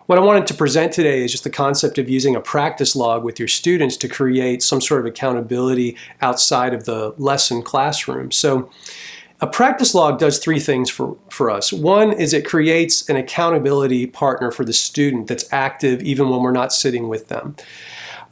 What I wanted to present today is just the concept of using a practice log with your students to create some sort of accountability outside of the lesson classroom. So a practice log does three things for us. One is it creates an accountability partner for the student that's active even when we're not sitting with them.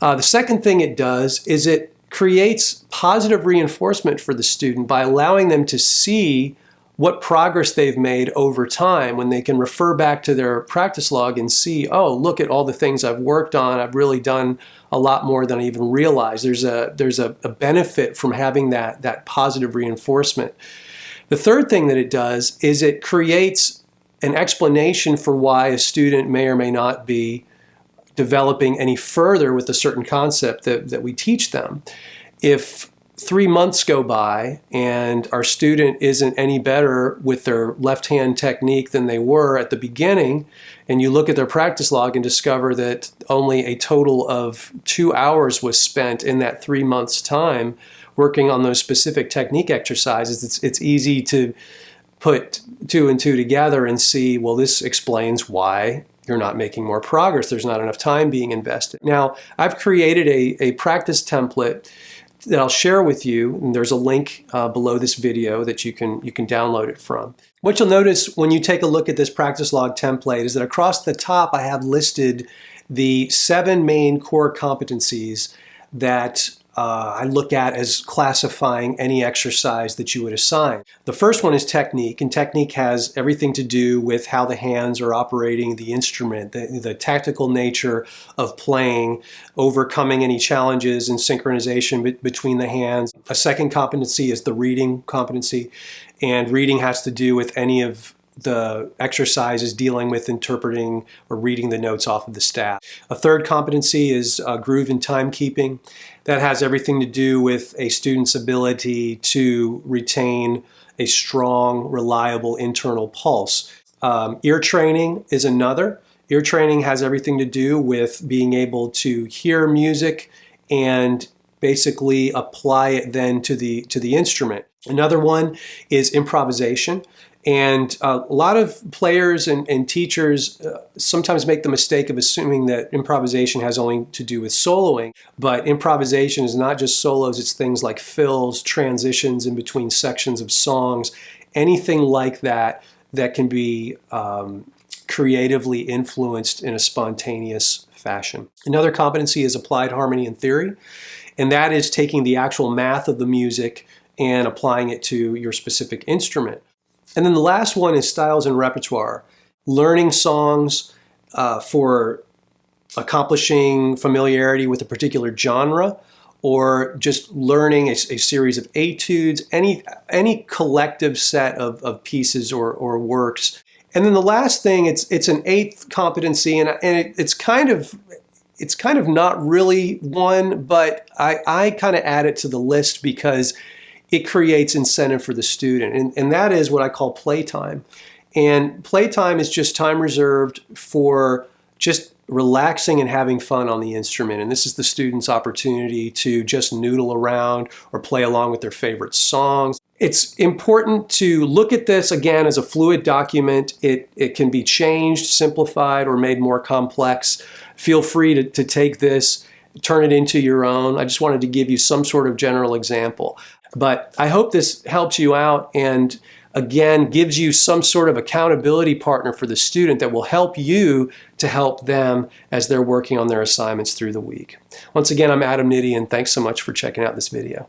The second thing it does is it creates positive reinforcement for the student by allowing them to see what progress they've made over time when they can refer back to their practice log and see, oh, look at all the things I've worked on. I've really done a lot more than I even realized. There's a benefit from having that positive reinforcement. The third thing that it does is it creates an explanation for why a student may or may not be developing any further with a certain concept that we teach them. If 3 months go by and our student isn't any better with their left-hand technique than they were at the beginning, and you look at their practice log and discover that only a total of 2 hours was spent in that 3 months' time working on those specific technique exercises, it's easy to put 2 and 2 together and see, well, this explains why you're not making more progress. There's not enough time being invested. Now, I've created a practice template that I'll share with you, and there's a link below this video that you can download it from. What you'll notice when you take a look at this practice log template is that across the top I have listed the 7 main core competencies that I look at as classifying any exercise that you would assign. The first one is technique, and technique has everything to do with how the hands are operating the instrument, the tactical nature of playing, overcoming any challenges in synchronization between the hands. A second competency is the reading competency, and reading has to do with any of the exercises dealing with interpreting or reading the notes off of the staff. A third competency is groove and timekeeping. That has everything to do with a student's ability to retain a strong, reliable internal pulse. Ear training is another. Ear training has everything to do with being able to hear music and basically apply it then to the instrument. Another one is improvisation. And a lot of players and teachers sometimes make the mistake of assuming that improvisation has only to do with soloing. But improvisation is not just solos, it's things like fills, transitions in between sections of songs, anything like that that can be creatively influenced in a spontaneous fashion. Another competency is applied harmony and theory, and that is taking the actual math of the music and applying it to your specific instrument. And then the last one is styles and repertoire. Learning songs for accomplishing familiarity with a particular genre, or just learning a series of etudes, any collective set of pieces or works. And then the last thing, it's an 8th competency, and it's kind of not really one, but I kind of add it to the list because it creates incentive for the student, and that is what I call playtime. And playtime is just time reserved for just relaxing and having fun on the instrument. And this is the student's opportunity to just noodle around or play along with their favorite songs. It's important to look at this again as a fluid document. It can be changed, simplified, or made more complex. Feel free to take this, turn it into your own. I just wanted to give you some sort of general example. But I hope this helps you out and, again, gives you some sort of accountability partner for the student that will help you to help them as they're working on their assignments through the week. Once again, I'm Adam Nitti, and thanks so much for checking out this video.